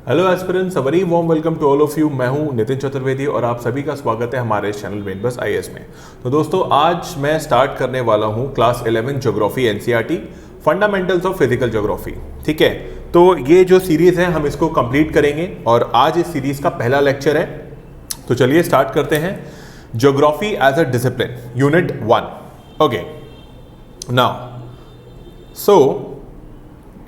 Hello aspirants, very warm welcome to all of you. मैं हूं नितिन चतुर्वेदी और आप सभी का स्वागत है हमारे इस चैनल मेन बस आईएएस में। तो दोस्तों, आज मैं स्टार्ट करने वाला हूं class 11 geography NCERT fundamentals of physical geography. ठीक है, तो ये जो सीरीज है हम इसको कंप्लीट करेंगे और आज इस सीरीज का पहला लेक्चर है। तो चलिए स्टार्ट करते हैं। Geography as a discipline, unit 1। Okay, now so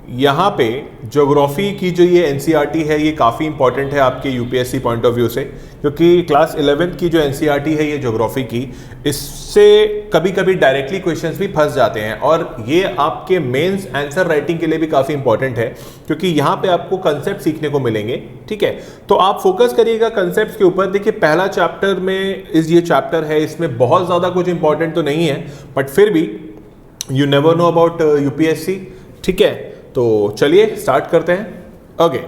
यहाँ पे ज्योग्राफी की जो ये एनसीईआरटी है ये काफ़ी इंपॉर्टेंट है आपके यूपीएससी पॉइंट ऑफ व्यू से, क्योंकि क्लास 11 की जो एनसीईआरटी है ये ज्योग्राफी की, इससे कभी कभी डायरेक्टली क्वेश्चंस भी फंस जाते हैं और ये आपके मेंस आंसर राइटिंग के लिए भी काफ़ी इंपॉर्टेंट है, क्योंकि यहाँ पे आपको कंसेप्ट सीखने को मिलेंगे। ठीक है, तो आप फोकस करिएगा कंसेप्ट के ऊपर। देखिए, पहला चैप्टर में ये चैप्टर है, इसमें बहुत ज़्यादा कुछ इंपॉर्टेंट तो नहीं है, बट फिर भी you never know about UPSC. ठीक है, तो चलिए स्टार्ट करते हैं। Okay,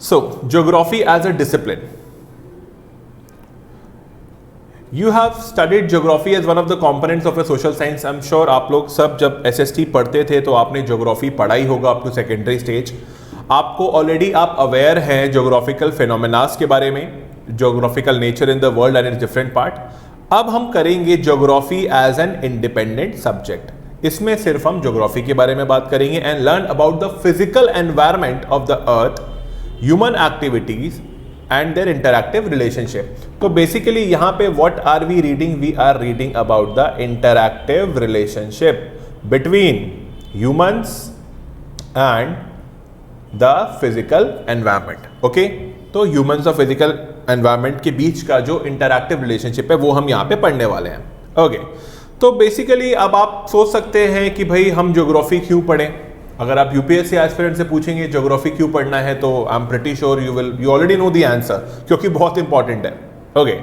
so geography as a discipline. You have studied geography as one of the components of a social science. I am sure आप लोग सब जब एसएसटी पढ़ते थे तो आपने ज्योग्राफी पढ़ाई होगा अप टू सेकेंडरी स्टेज। आपको ऑलरेडी आप अवेयर हैं ज्योग्राफिकल फिनोमेनास के बारे में, geographical nature in the world and its different part. अब हम करेंगे geography as an independent subject. इसमें सिर्फ हम ज्योग्राफी के बारे में बात करेंगे and learn about the physical environment of the earth, human activities and their interactive relationship. तो बेसिकली यहां पे what are we reading? We are reading about the interactive relationship between humans and the physical environment. Okay, तो humans और physical environment के बीच का जो interactive relationship है वो हम यहां पे पढ़ने वाले हैं। ओके, तो बेसिकली अब आप सोच सकते हैं कि भाई हम ज्योग्राफी क्यों पढ़ें। अगर आप यूपीएससी एस्पिरेंट से पूछेंगे ज्योग्राफी क्यों पढ़ना है, तो I am pretty sure you already know the answer, क्योंकि बहुत इंपॉर्टेंट है। Okay,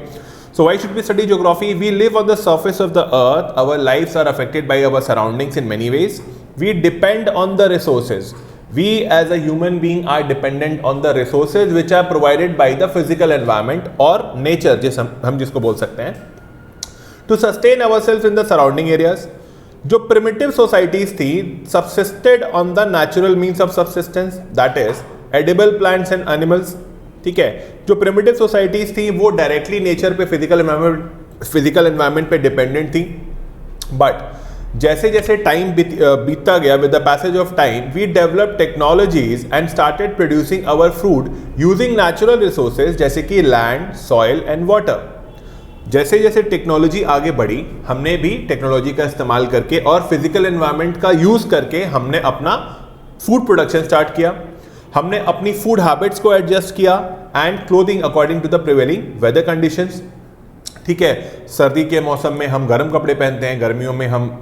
so why should we study geography? We live on the surface of the earth, our lives are affected by our surroundings in many ways, we depend on the resources. We as a human being are dependent on the resources which are provided by the physical environment और nature, हम जिसको बोल सकते हैं, to sustain ourselves in the surrounding areas। जो primitive societies थी subsisted on the natural means of subsistence, that is edible plants and animals। ठीक है, जो primitive societies थी वो directly nature पे physical environment पे dependent थी, but जैसे जैसे टाइम बीतता गया, with the passage of time we develop technologies and started producing our food using natural resources जैसे कि लैंड, सॉइल एंड वाटर। जैसे जैसे टेक्नोलॉजी आगे बढ़ी, हमने भी टेक्नोलॉजी का इस्तेमाल करके और फिजिकल एनवायरनमेंट का यूज करके हमने अपना फूड प्रोडक्शन स्टार्ट किया। हमने अपनी फूड हैबिट्स को एडजस्ट किया and clothing according to the prevailing weather conditions. ठीक है, सर्दी के मौसम में हम गर्म कपड़े पहनते हैं, गर्मियों में हम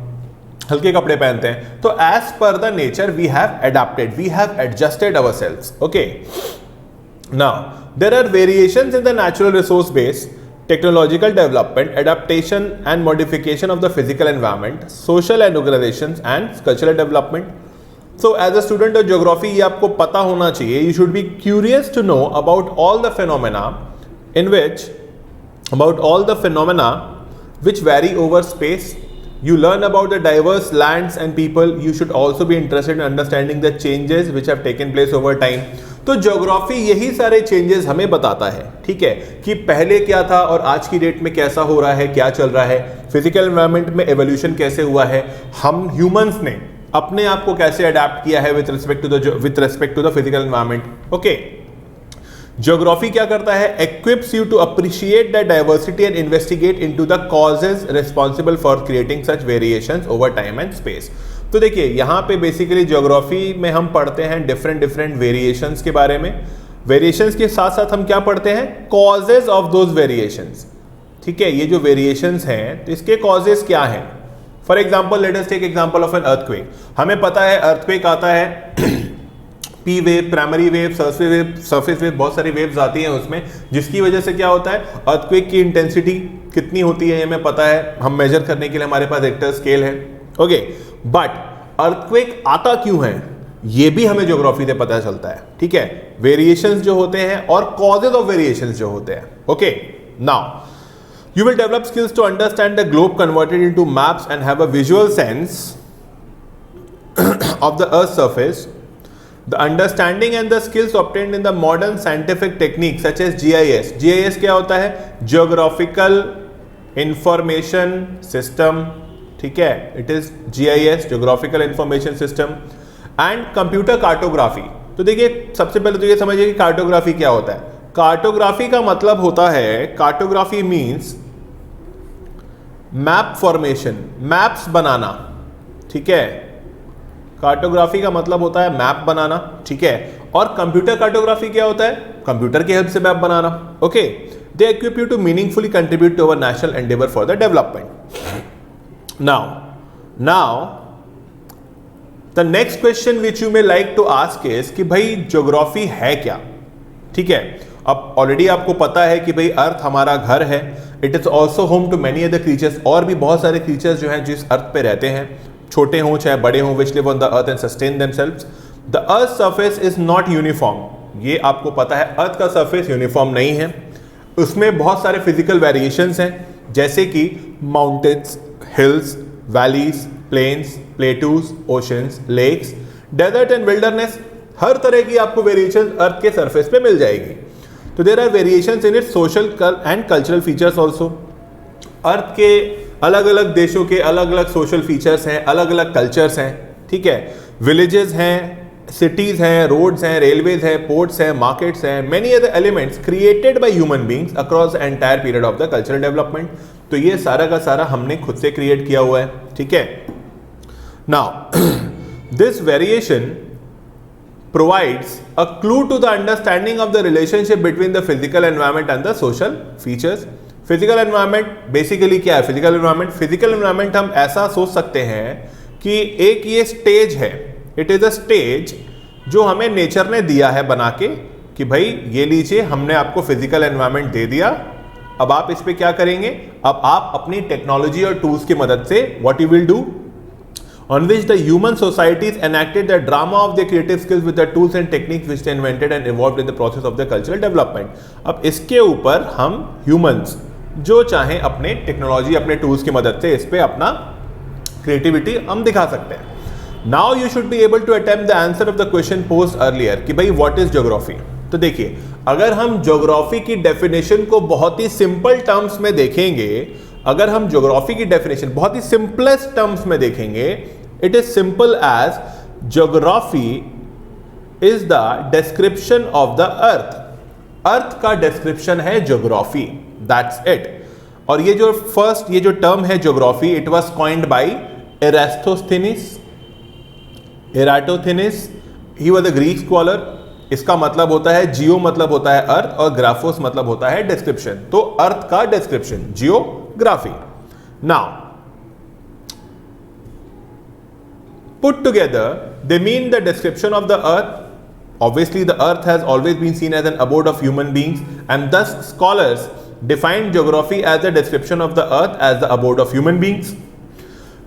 हल्के कपड़े पहनते हैं। तो as per the nature we have adapted, we have adjusted ourselves. Okay, now there are variations in the natural resource base, technological development, adaptation and modification of the physical environment, social and organisations and cultural development. So as a student of geography ये आपको पता होना चाहिए, you should be curious to know about all the phenomena which vary over space. You learn about the diverse lands and people. You should also be interested in understanding the changes which have taken place over time. तो geography यही सारे changes हमें बताता है। ठीक है, कि पहले क्या था और आज की डेट में कैसा हो रहा है, क्या चल रहा है, फिजिकल एनवायरनमेंट में एवोल्यूशन कैसे हुआ है, हम ह्यूमंस ने अपने आप को कैसे अडेप्ट किया है with respect to the physical environment. Okay, geography क्या करता है? equips you to appreciate the diversity and investigate into the causes responsible for creating such variations over time and space। तो देखिए, यहाँ पे बेसिकली ज्योग्राफी में हम पढ़ते हैं डिफरेंट वेरिएशंस के बारे में। वेरिएशंस के साथ साथ हम क्या पढ़ते हैं? Causes of those variations. ठीक है, ये जो वेरिएशंस हैं तो इसके कॉजेज क्या हैं? For example, let us take example of an earthquake. हमें पता है अर्थक्वेक आता है P wave, primary wave, surface wave, बहुत सारी वेव्स आती हैं उसमें, जिसकी वजह से क्या होता है, अर्थक्वेक की इंटेंसिटी कितनी होती है ये हमें पता है, हम मेजर करने के लिए हमारे पास रिक्टर स्केल है। ओके, बट अर्थक्वेक आता क्यों है ये भी हमें ज्योग्राफी से पता चलता है। ठीक है, वेरिएशंस जो होते हैं और कॉजेज ऑफ वेरिएशंस जो होते हैं। Okay, now you will develop skills to understand the globe converted into maps and have a visual sense of the earth's surface, the understanding and the skills obtained in the modern scientific technique such as GIS। GIS क्या होता है? Geographical information system, ठीक है, it is GIS, geographical information system, and computer cartography. तो देखिए सबसे पहले तो ये समझिए कि कार्टोग्राफी क्या होता है। कार्टोग्राफी का मतलब होता है, cartography means map formation, maps बनाना, ठीक है। कार्टोग्राफी का मतलब होता है मैप बनाना, ठीक है। और कंप्यूटर कार्टोग्राफी क्या होता है? कंप्यूटर की हेल्प से मैप बनाना, okay. They equip you to meaningfully contribute to our national endeavour for the development. Now the next question which you may like to ask is कि भाई ज्योग्राफी है क्या, ठीक है। अब ऑलरेडी आपको पता है कि भाई अर्थ हमारा घर है, it is also home to many other creatures, और भी बहुत सारे क्रीचर्स जो हैं जिस अर्थ पे रहते हैं, छोटे हों चाहे बड़े हों, which live on the earth and sustain themselves. The earth surface is not uniform, ये आपको पता है, अर्थ का सरफेस यूनिफॉर्म नहीं है, उसमें बहुत सारे फिजिकल वेरिएशंस हैं, जैसे कि mountains, hills, valleys, plains, plateaus, oceans, lakes, desert and wilderness, हर तरह की आपको वेरिएशन अर्थ के सरफेस पे मिल जाएगी। तो there are variations in it social and cultural features also. Earth के अलग अलग देशों के अलग अलग सोशल फीचर्स हैं, अलग अलग कल्चर्स हैं, ठीक है। विलेजेस हैं, सिटीज हैं, रोड्स हैं, रेलवेज हैं, पोर्ट्स हैं, मार्केट्स हैं, many other elements created by human beings across the entire period of the cultural development. तो ये सारा का सारा हमने खुद से क्रिएट किया हुआ है, ठीक है। Now this variation provides a clue to the understanding of the relationship between the physical environment and the social features. Physical environment basically क्या है? Physical environment हम ऐसा सोच सकते हैं कि एक ये स्टेज है, it is a stage जो हमें नेचर ने दिया है बना के कि भाई ये लीजिए, हमने आपको फिजिकल एनवायरनमेंट दे दिया, अब आप इस पे क्या करेंगे? अब आप अपनी टेक्नोलॉजी और टूल्स की मदद से what you will do, on which the human societies enacted the drama of their creative skills with the tools and techniques which they invented and evolved in the process of their cultural development. अब इसके ऊपर हम humans जो चाहें अपने technology, अपने tools की मदद से इस पे अपना क्रिएटिविटी हम दिखा सकते हैं। Now you should be able to attempt the answer of the question posed earlier कि भाई what is geography? तो देखिए, अगर हम ज्योग्राफी की डेफिनेशन को बहुत ही सिंपल टर्म्स में देखेंगे, अगर हम ज्योग्राफी की डेफिनेशन बहुत ही सिंपलेस्ट टर्म्स में देखेंगे, it is simple as geography is the description of the earth. Earth का डिस्क्रिप्शन है ज्योग्राफी, दैट्स इट। और ये जो फर्स्ट ये जो टर्म है geography, it was coined by Eratosthenes, he was a Greek scholar. इसका मतलब होता है जियो, मतलब होता है अर्थ, और ग्राफोस मतलब होता है डिस्क्रिप्शन। तो अर्थ का description, geography. Now put together they mean the description of the earth. Obviously, the earth has always been seen as an abode of human beings, and thus scholars define geography as the description of the earth as the abode of human beings.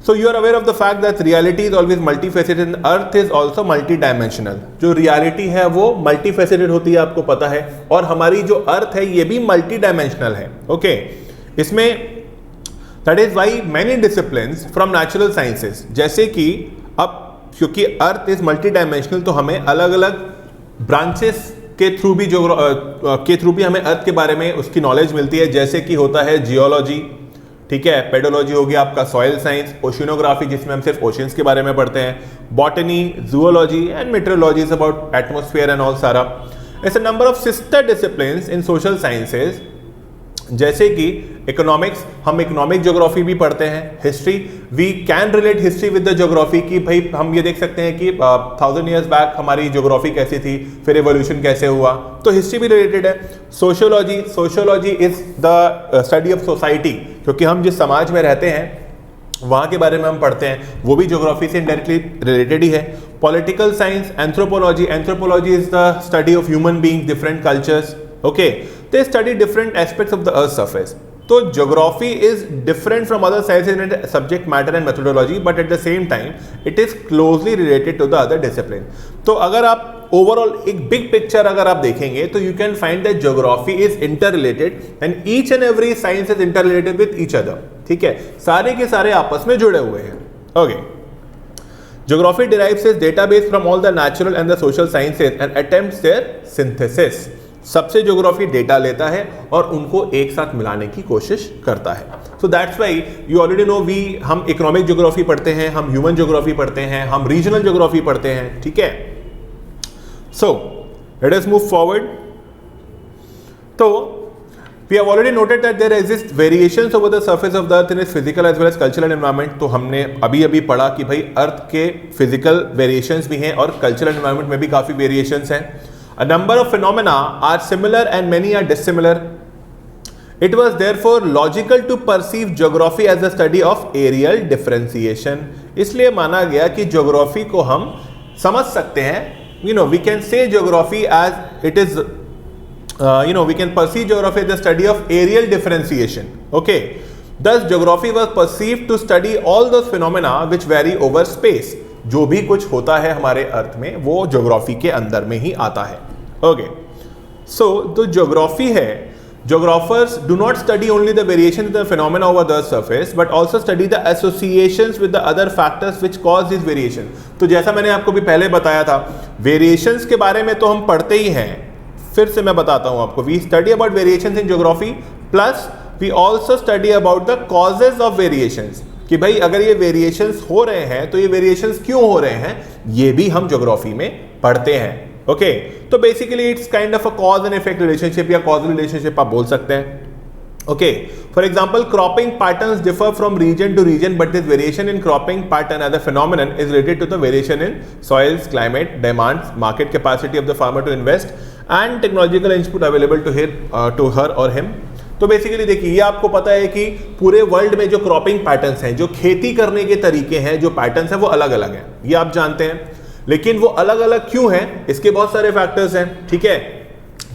So you are aware of the fact that reality is always multifaceted and earth is also multidimensional. जो reality है वो multifaceted होती है, आपको पता है, और हमारी जो अर्थ है ये भी multidimensional है, okay? इसमें that is why many disciplines from natural sciences, जैसे कि अब क्योंकि अर्थ इज मल्टीडायमेंशनल, तो हमें अलग अलग ब्रांचेस के थ्रू भी हमें अर्थ के बारे में उसकी नॉलेज मिलती है, जैसे कि होता है जियोलॉजी, ठीक है, पेडोलॉजी हो गया आपका, सॉइल साइंस, ओशिनोग्राफी जिसमें हम सिर्फ ओशंस के बारे में पढ़ते हैं, botany, zoology and meteorology is about atmosphere and all सारा। ऐसे number of sister disciplines in social sciences, जैसे कि इकोनॉमिक्स, हम इकोनॉमिक ज्योग्राफी भी पढ़ते हैं, history, we can relate history with the geography की भाई हम ये देख सकते हैं कि 1000 years बैक हमारी ज्योग्राफी कैसी थी, फिर एवोल्यूशन कैसे हुआ, तो हिस्ट्री भी रिलेटेड है। Sociology is the study of society, क्योंकि हम जिस समाज में रहते हैं वहाँ के बारे में हम पढ़ते हैं, वो भी ज्योग्राफी से इनडायरेक्टली रिलेटेड ही है। Political science, anthropology is the study of human being, different cultures, okay, they study different aspects of the earth's surface. तो geography is different from other sciences in its subject matter and methodology, but at the same time it is closely related to the other discipline. तो अगर आप overall एक big picture अगर आप देखेंगे तो you can find that geography is interrelated and each and every science is interrelated with each other. ठीक है, सारे के सारे आपस में जुड़े हुए हैं. Okay. Geography derives its database from all the natural and the social sciences and attempts their synthesis. सबसे ज्योग्राफी डेटा लेता है और उनको एक साथ मिलाने की कोशिश करता है. So that's why you already no हम इकोनॉमिक ज्योग्राफी पढ़ते हैं, हम ह्यूमन ज्योग्राफी पढ़ते हैं, हम रीजनल ज्योग्राफी पढ़ते हैं. ठीक है. So let us move forward. तो we have already noted that there exist variations over the surface of the earth in its physical as well as cultural environment. तो हमने अभी पढ़ा कि भाई अर्थ के फिजिकल वेरिएशंस भी हैं और कल्चरल एनवायरनमेंट में भी काफी वेरिएशंस हैं. A number of phenomena are similar and many are dissimilar. It was therefore logical to perceive geography as a study of areal differentiation. इसलिए माना गया कि ज्योग्राफी को हम समझ सकते हैं. We can say geography as it is we can perceive geography as the study of areal differentiation. Okay. Thus, geography was perceived to study all those phenomena which vary over space. जो भी कुछ होता है हमारे अर्थ में वो geography के अंदर में ही आता है. Okay. So, जो ज्योग्राफी है, geographers do not study only the variation in the phenomena over the surface, but also study the associations with the other factors which cause these variations. तो जैसा मैंने आपको भी पहले बताया था, variations के बारे में तो हम पढ़ते ही हैं. फिर से मैं बताता हूं आपको. We study about variations in geography plus we also study about the causes of variations. कि भाई अगर ये वेरिएशंस हो रहे हैं तो ये वेरिएशंस क्यों हो रहे हैं, ये भी हम ज्योग्राफी में पढ़ते हैं. ओके. तो basically it's kind of a cause and effect relationship या कॉजल रिलेशनशिप आप बोल सकते हैं. Okay, for example, cropping patterns differ from region to region, but this variation in cropping pattern as a phenomenon is related to the variation in soils, climate, demands, market capacity of the farmer to invest, and technological input available to her or him. तो basically देखिए, ये आपको पता है कि पूरे world में जो क्रॉपिंग पैटर्न्स हैं, जो खेती करने के तरीके हैं, जो पैटर्न्स हैं, वो अलग अलग हैं. ये आप जानते हैं. लेकिन वो अलग अलग क्यों हैं, इसके बहुत सारे फैक्टर्स हैं. ठीक है.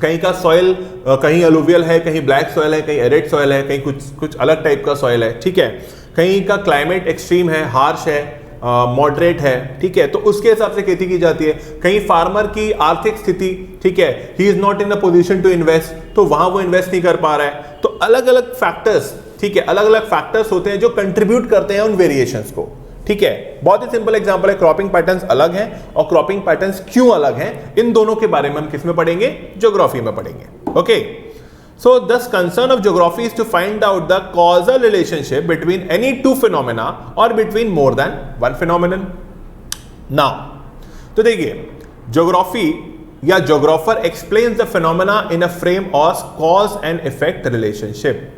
कहीं का सॉइल, कहीं अलुवियल है, कहीं ब्लैक सॉइल है, कहीं एरिड सॉइल है, कहीं कुछ अलग टाइप का सॉइल है. ठीक है. कहीं का क्लाइमेट एक्सट्रीम है, हार्श है, मॉडरेट है. ठीक है. तो उसके हिसाब से खेती की जाती है. कहीं फार्मर की आर्थिक स्थिति, ठीक है, he is not in a position to invest, तो वहां वो इन्वेस्ट नहीं कर पा रहा है. तो अलग अलग फैक्टर्स, ठीक है, अलग अलग फैक्टर्स होते हैं जो कंट्रीब्यूट करते हैं उन वेरिएशंस को. ठीक है. बहुत ही सिंपल एग्जांपल है, क्रॉपिंग पैटर्न्स अलग हैं और क्रॉपिंग पैटर्न्स क्यों अलग हैं, इन दोनों के बारे में हम किस में पढ़ेंगे, ज्योग्राफी में पढ़ेंगे. Okay. So this concern of geography is to find out the causal relationship between any two phenomena और between more than one phenomenon. Now तो देखिए, ज्योग्राफी या geographer explains the phenomena in a frame of cause and effect relationship.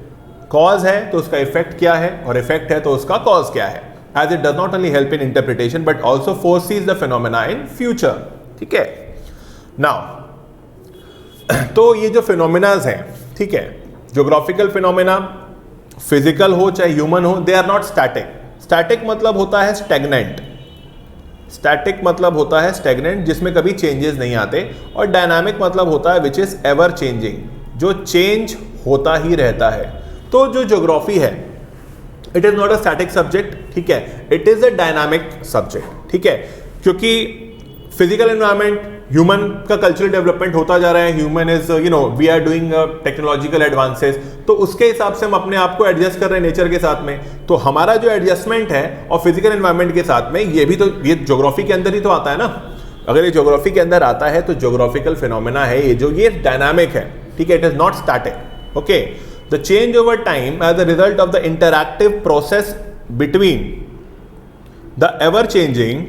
Cause है तो उसका effect क्या है, और इफेक्ट है तो उसका कॉज क्या है. As it does not only help in interpretation but also foresees the phenomena in future. ठीक है. Now, तो ये जो फिनोमेनाज हैं, ठीक है, ज्योग्राफिकल फिनोमेना, फिजिकल हो चाहे ह्यूमन हो, they are not static. Static मतलब होता है स्टैग्नेंट. स्टैटिक मतलब होता है स्टैग्नेंट, जिसमें कभी चेंजेस नहीं आते. और डायनामिक मतलब होता है विच इज एवर चेंजिंग, जो चेंज होता ही रहता है. तो जो ज्योग्राफी है, it is not a static subject. ठीक है. It is a dynamic subject. ठीक है. क्योंकि फिजिकल एनवायरनमेंट, ह्यूमन का कल्चरल डेवलपमेंट होता जा रहा है. Human is we are doing technological advances, तो उसके हिसाब से हम अपने आप को एडजस्ट कर रहे हैं नेचर के साथ में. तो हमारा जो एडजस्टमेंट है और फिजिकल एनवायरनमेंट के साथ में, ये भी तो ये ज्योग्राफी के अंदर ही तो आता है ना. अगर ये ज्योग्राफी के अंदर आता है तो ज्योग्राफिकल फिनोमेना है ये डायनामिक है. ठीक है. It is not static. Okay. The change over time as a result of the interactive process between the ever-changing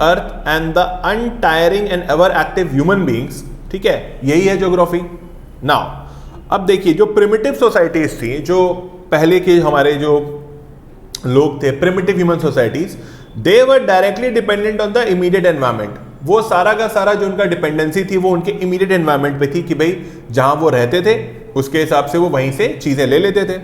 earth and the untiring and ever-active human beings. ठीक है. यही है ज्योग्राफी. Now, अब देखिए, जो प्रिमिटिव सोसाइटीज थी, जो पहले के हमारे जो लोग थे, primitive human societies, they were directly dependent on the immediate environment. वो सारा का सारा जो उनका डिपेंडेंसी थी वो उनके इमीडिएट एनवायरनमेंट पे थी कि भाई जहां वो रहते थे उसके हिसाब से वो वहीं से चीजें ले लेते थे.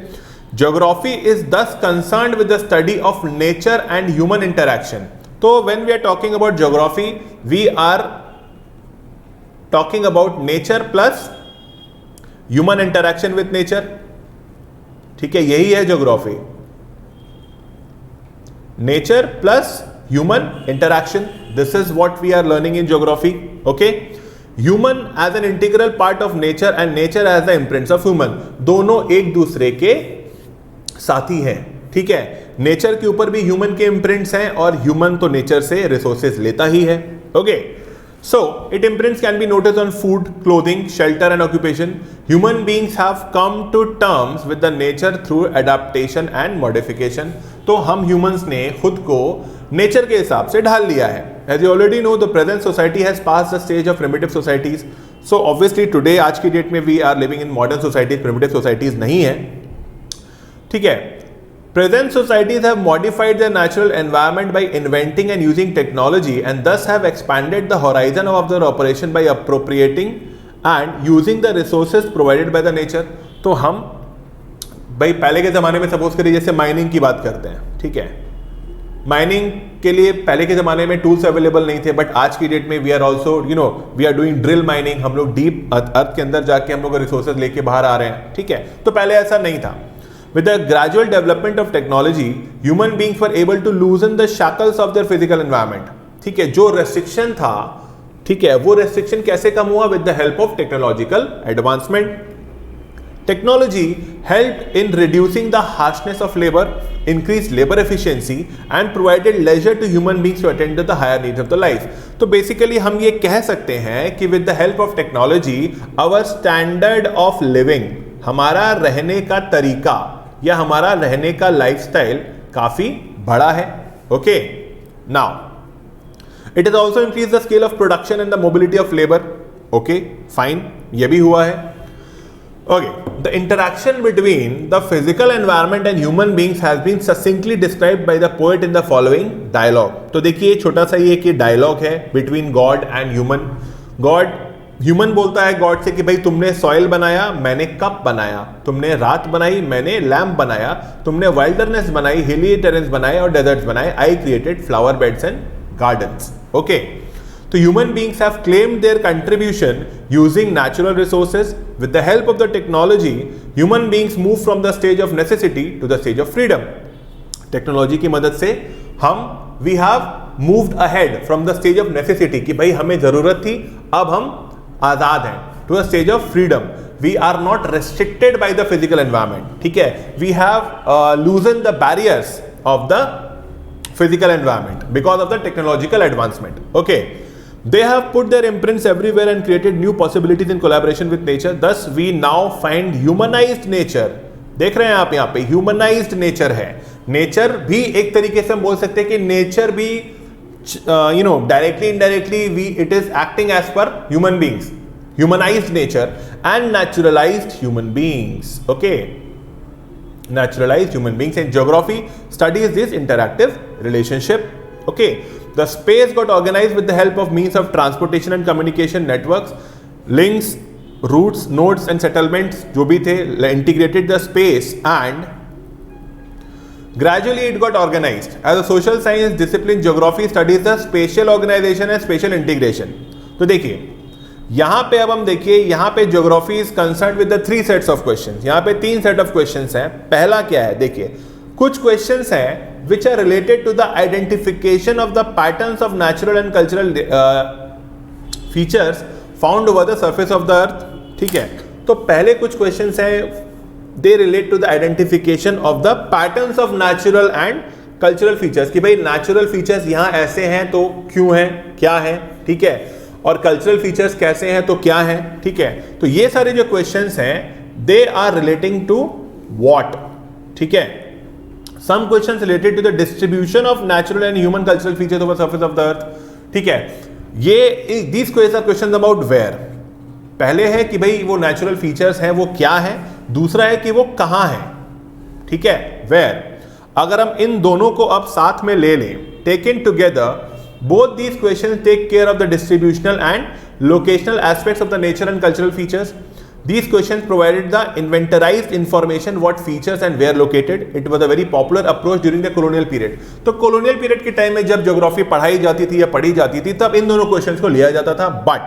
Geography is this concerned with the study of nature and human interaction. तो when we are talking about geography, we are talking about nature plus human interaction with nature. ठीक है. यही है geography. Nature plus human interaction. This is what we are learning in geography. Okay. Human as an integral part of nature and nature as the imprints of human. दोनों एक दूसरे के साथी हैं. ठीक है. नेचर के ऊपर भी ह्यूमन के इम्प्रिंट्स हैं और ह्यूमन तो नेचर से रिसोर्सेज लेता ही है. Okay, so it imprints can be noticed on food, clothing, shelter and occupation. Human beings have come to terms with the nature through adaptation and modification. तो हम humans ने खुद को नेचर के हिसाब से ढाल लिया है. As you already know, the present society has passed the stage of primitive societies. So obviously today, आज की डेट में we are living in modern societies, primitive societies नहीं है. ठीक है. Present societies have modified their natural environment by inventing and using technology and thus have expanded the horizon of their operation by appropriating and using the resources provided by the nature. तो हम भाई पहले के ज़माने में suppose करिए जैसे mining की बात करते हैं, ठीक है. माइनिंग के लिए पहले के ज़माने में टूल्स अवेलेबल नहीं थे, बट आज की डेट में we are also we are doing drill mining. हम लोग डीप अर्थ के अंदर जाके हम लोग रिसोर्सेज लेके बाहर आ रहे हैं, ठीक है. तो पहले ऐसा नहीं था. With the gradual development of technology, human beings were able to loosen the shackles of their physical environment. ठीक है, जो restriction था, ठीक है, वो restriction कैसे कम हुआ? With the help of technological advancement. Technology helped in reducing the harshness of labor, increased labor efficiency, and provided leisure to human beings to attend to the higher needs of the life. तो basically हम ये कह सकते हैं कि with the help of technology, our standard of living, हमारा रहने का तरीका या हमारा रहने का लाइफस्टाइल काफी बड़ा है. Okay, now it is also increase the scale of production and the mobility of labour. Okay, fine, ये भी हुआ है. Okay, the interaction between the physical environment and human beings has been succinctly described by the poet in the following dialogue. तो देखिए छोटा सा ये कि डायलॉग है between God and human. Human बोलता है गॉड से कि भाई तुमने सॉइल बनाया, मैंने कप बनाया. तुमने रात बनाई, मैंने लैम्प बनाया. तुमने वाइल्डरनेस बनाई, हिली टेरेंस बनाए और डेजर्ट्स बनाए. I created flower beds and gardens. Okay, तो human beings have claimed their contribution using natural resources. With the help of the technology, human beings move from the stage of necessity to the stage of freedom. Technology की मदद से we have moved ahead from the stage of necessity कि भाई हमें जरूरत थी, अब हम आजाद हैं, to the stage of freedom. We are not restricted by the physical environment. ठीक है, we have loosen the barriers of the physical environment because of the technological advancement. Okay, they have put their imprints everywhere and created new possibilities in collaboration with nature. Thus we now find humanized nature. देख रहे हैं आप यहाँ पे humanized nature है. Nature भी एक तरीके से हम बोल सकते हैं कि नेचर भी directly indirectly it is acting as per human beings. Humanized nature and naturalized human beings. Okay, naturalized human beings. And geography studies this interactive relationship. Okay, the space got organized with the help of means of transportation and communication networks, links, routes, nodes and settlements जो भी थे, integrated the space and gradually it got organized. As a social science discipline, geography studies the spatial organization and spatial integration. तो देखिए यहाँ पे अब हम देखिए यहाँ पे geography is concerned with the 3 sets of questions. यहाँ पे 3 set of questions हैं. पहला क्या है देखिए, कुछ questions हैं which are related to the identification of the patterns of natural and cultural features found over the surface of the earth. ठीक है, तो पहले कुछ questions हैं they relate to the identification of the patterns of natural and cultural features कि भाई natural features यहाँ ऐसे हैं तो क्यों हैं, क्या है, ठीक है, और cultural features कैसे हैं तो क्या है. ठीक है, तो ये सारे जो questions हैं they are relating to what. ठीक है, some questions related to the distribution of natural and human cultural features over surface of the earth. ठीक है, ये these questions are questions about where. पहले है कि भाई वो नेचुरल फीचर्स हैं वो क्या है, दूसरा है कि वो कहाँ है. ठीक है, वेयर. अगर हम इन दोनों को अब साथ में ले लें, taken together, both these questions take care of the distributional and locational aspects of the nature and cultural features. These questions provided the inventorized information what features and where located. It was a very popular approach during the colonial period. तो colonial period के time में जब geography पढ़ाई जाती थी या पढ़ी जाती थी तब इन दोनों क्वेश्चंस को लिया जाता था. But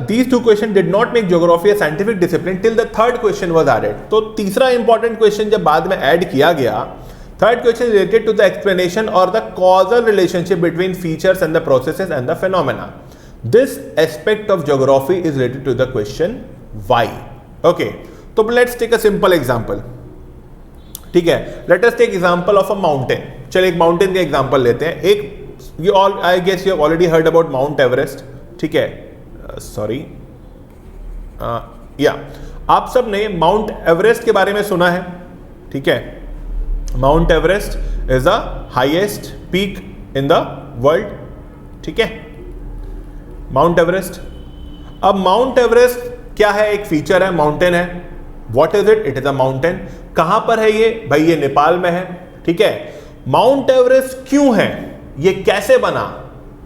these two questions did not make geography a scientific discipline till the third question was added. तो तीसरा important question जब बाद में add किया गया, third question related to the explanation or the causal relationship between features and the processes and the phenomena. This aspect of geography is related to the question why. Okay, so let's take a simple example. ठीक है, let us take example of a mountain. चलिए एक mountain का example लेते हैं। एक you all I guess you have already heard about Mount Everest, ठीक है, सॉरी या आप सब ने माउंट एवरेस्ट के बारे में सुना है, ठीक है। Mount Everest is the highest peak in the world, ठीक है, माउंट एवरेस्ट। अब माउंट एवरेस्ट क्या है? एक फीचर है, माउंटेन है। What is it? It is a mountain. कहां पर है ये? भाई ये नेपाल में है, ठीक है। माउंट एवरेस्ट क्यों है? ये कैसे बना?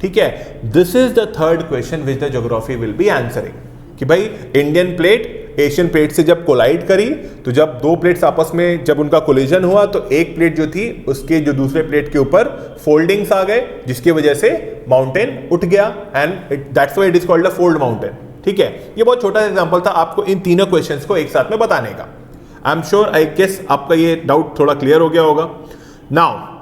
ठीक है, this is the third question which the geography will be answering कि भाई इंडियन प्लेट एशियन प्लेट से जब कोलाइड करी, तो जब दो प्लेट्स आपस में जब उनका कोलिजन हुआ तो एक प्लेट जो थी उसके जो दूसरे प्लेट के ऊपर फोल्डिंग्स आ गए, जिसकी वजह से माउंटेन उठ गया and that's why it is called a fold mountain, ठीक है। ये बहुत छोटा सा एग्जांपल था आपको इन तीनों क्वेश्चंस को एक साथ में बताने का। I am sure, I guess आपका ये डाउट थोड़ा क्लियर हो गया होगा। Now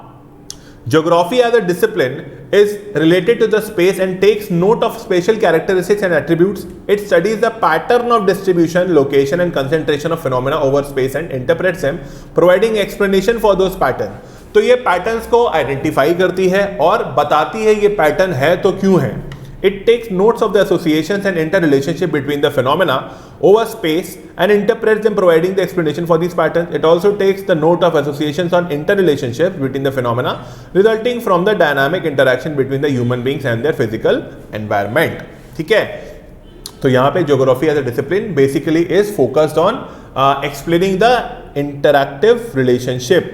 geography as a discipline is related to the space and takes note of spatial characteristics and attributes. It studies the pattern of distribution, location and concentration of phenomena over space and interprets them, providing explanation for those patterns. तो ये patterns को identify करती है और बताती है ये pattern है तो क्यों है। It takes notes of the associations and interrelationship between the phenomena over space and interprets them, providing the explanation for these patterns. It also takes the note of associations on interrelationships between the phenomena resulting from the dynamic interaction between the human beings and their physical environment. ठीक है, तो यहाँ पे geography as a discipline basically is focused on explaining the interactive relationship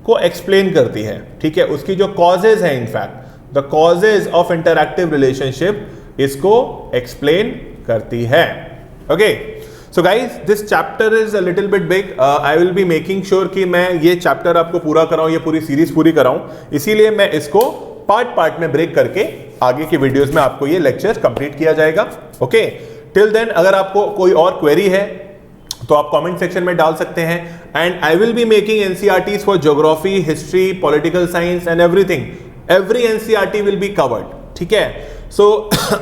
को explain करती है, ठीक है। उसकी जो कॉजेज है, in fact the causes of interactive relationship इसको एक्सप्लेन करती है। Okay, so guys this chapter is a little bit big. I will be making sure कि मैं ये चैप्टर आपको पूरा कराऊं, ये पूरी सीरीज पूरी कराऊं, इसीलिए मैं इसको पार्ट पार्ट में ब्रेक करके आगे के वीडियोस में आपको ये लेक्चर कंप्लीट किया जाएगा। ओके, टिल देन अगर आपको कोई और क्वेरी है तो आप कमेंट सेक्शन में डाल सकते हैं and I will be making NCERTs for geography, history, political science and everything. Every NCERT will be covered, ठीक है। सो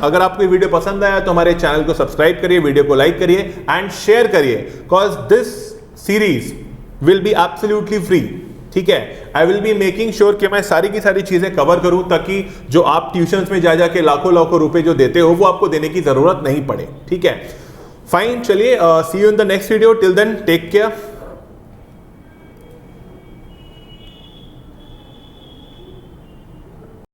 अगर आपको ये वीडियो पसंद आया तो हमारे चैनल को सब्सक्राइब करिए, वीडियो को लाइक करिए एंड शेयर करिए, because this series will be absolutely free, ठीक है। आई विल बी मेकिंग श्योर कि मैं सारी की सारी चीजें कवर करूं ताकि जो आप ट्यूशंस में जा जाके लाखों लाखों रुपए जो देते हो वो आपको देने की जरूरत नहीं पड़े, ठीक है। फाइन, चलिए see you in the next video. Till then take care.